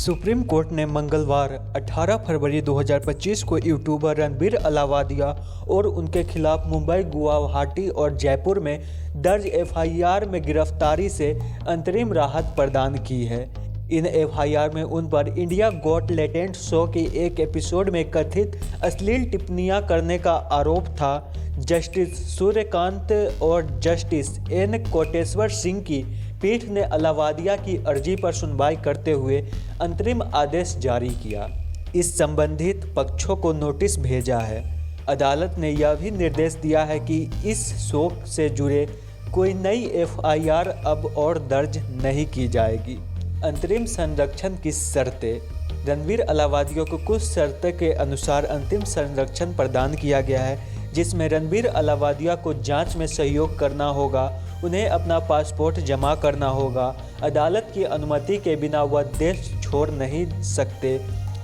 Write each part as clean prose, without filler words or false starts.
Supreme court ने मंगलवार 18 फरवरी 2025 को यूट्यूबर रणबीर अलावादिया और उनके खिलाफ मुंबई, गुवाहाटी और जयपुर में दर्ज एफआईआर में गिरफ्तारी से अंतरिम राहत प्रदान की है। इन एफआईआर में उन पर इंडिया गॉट टैलेंट शो के एक एपिसोड में कथित अश्लील टिप्पणियां करने का आरोप था। जस्टिस सूर्यकांत और जस्टिस एन कोटेश्वर सिंह की पीठ ने अलावादिया की अर्जी पर सुनवाई करते हुए अंतरिम आदेश जारी किया। इस संबंधित पक्षों को नोटिस भेजा है। अदालत ने यह भी निर्देश दिया है कि इस शो से जुड़े कोई नई एफआईआर अब और दर्ज नहीं की जाएगी। अंतरिम संरक्षण की शर्तें। रणबीर अलावादिया को कुछ शर्तों के अनुसार अंतिम संरक्षण प्रदान किया गया है, जिसमें रणबीर अलावादिया को जांच में सहयोग करना होगा, उन्हें अपना पासपोर्ट जमा करना होगा, अदालत की अनुमति के बिना वह देश छोड़ नहीं सकते,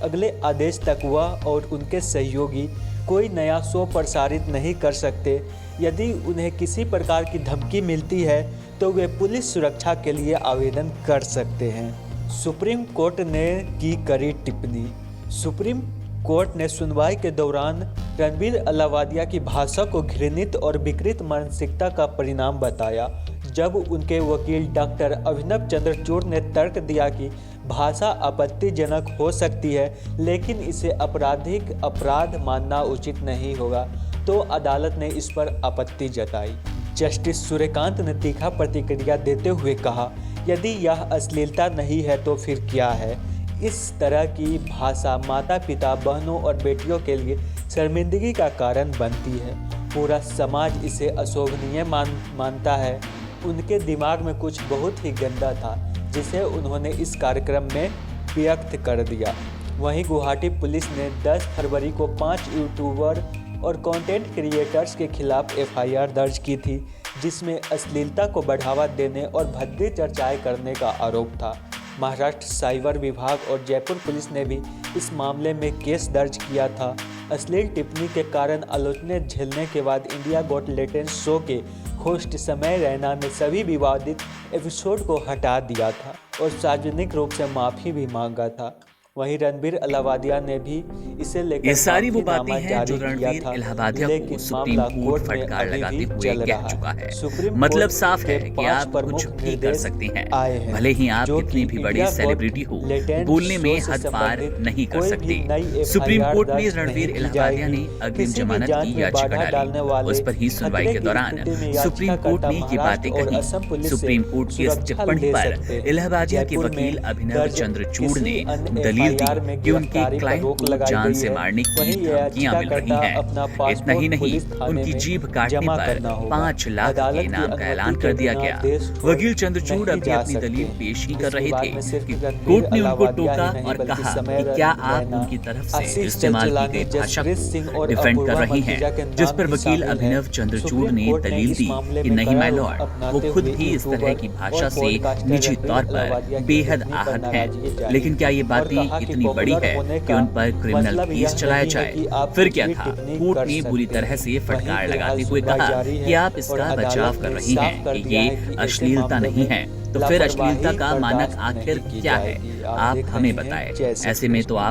अगले आदेश तक वह और उनके सहयोगी कोई नया शो प्रसारित नहीं कर सकते, यदि उन्हें किसी प्रकार की धमकी मिलती है तो वे पुलिस सुरक्षा के लिए आवेदन कर सकते हैं। सुप्रीम कोर्ट ने की कड़ी टिप्पणी। सुप्रीम कोर्ट ने सुनवाई के दौरान रणबीर अलावादिया की भाषा को घृणित और विकृत मानसिकता का परिणाम बताया, जब उनके वकील डॉक्टर अभिनव चंद्रचूड़ ने तर्क दिया कि भाषा आपत्तिजनक हो सकती है, लेकिन इसे आपराधिक अपराध मानना उचित नहीं होगा, तो अदालत ने इस पर आपत्ति जताई। जस्टिस सूर्यकांत ने तीखा प्रतिक्रिया देते हुए कहा, यदि यह अश्लीलता नहीं है तो फिर क्या है? इस तरह की भाषा माता पिता, बहनों और बेटियों के लिए शर्मिंदगी का कारण बनती है। पूरा समाज इसे अशोभनीय मानता है। उनके दिमाग में कुछ बहुत ही गंदा था, जिसे उन्होंने इस कार्यक्रम में व्यक्त कर दिया। वहीं गुवाहाटी पुलिस ने 10 फरवरी को 5 यूट्यूबर और कंटेंट क्रिएटर्स के खिलाफ एफआईआर दर्ज की थी, जिसमें अश्लीलता को बढ़ावा देने और भद्दी चर्चाएं करने का आरोप था। महाराष्ट्र साइबर विभाग और जयपुर पुलिस ने भी इस मामले में केस दर्ज किया था। अश्लील टिप्पणी के कारण आलोचना झेलने के बाद इंडिया गॉट टैलेंट शो के होस्ट समय रैना ने सभी विवादित एपिसोड को हटा दिया था और सार्वजनिक रूप से माफ़ी भी मांगा था। वहीं रणबीर अलावादिया ने भी इसे लेकर ये सारी वो बातें हैं जो रणबीर अलावादिया को सुप्रीम कोर्ट फटकार लगाते हुए कह चुका है। मतलब साफ है कि आप कुछ भी कर सकते हैं, भले ही आप कितनी भी बड़ी सेलिब्रिटी हो, बोलने में हद पार नहीं कर सकते। सुप्रीम कोर्ट में रणबीर अलावादिया ने अग्रिम जमानत की याचिका डाली। उस पर ही सुनवाई के दौरान सुप्रीम कोर्ट ने ये बातें कही। सुप्रीम कोर्ट की इस टिप्पणी पर अलावादिया के वकील अभिनव चंद्रचूड़ ने दलील कि उनके क्लाइंट को जान से मारने की धमकियां मिल रही हैं। इतना ही नहीं, उनकी जीभ काटने पर 5 लाख के इनाम का ऐलान कर दिया गया। वकील चंद्रचूड़ अभी अपनी दलील पेश ही कर रहे थे कि कोर्ट ने उनको टोका और कहा कि क्या आप उनकी तरफ से इस्तेमाल की गई भाषा को डिफेंड कर रही हैं, जिस पर वकील अभिनव चंद्रचूड़ ने दलील दी कि नहीं माय लॉर्ड, वो खुद भी इस तरह की भाषा से निजी तौर पर बेहद आहत है। लेकिन क्या ये बातें इतनी बड़ी है कि उन पर क्रिमिनल केस चलाया जाए? फिर क्या था? कोर्ट ने बुरी तरह से फटकार लगाते हुए कहा कि आप इसका बचाव कर रही हैं कि ये अश्लीलता नहीं है। तो फिर अश्लीलता का मानक आखिर क्या है? आप हमें बताएं। ऐसे में तो आप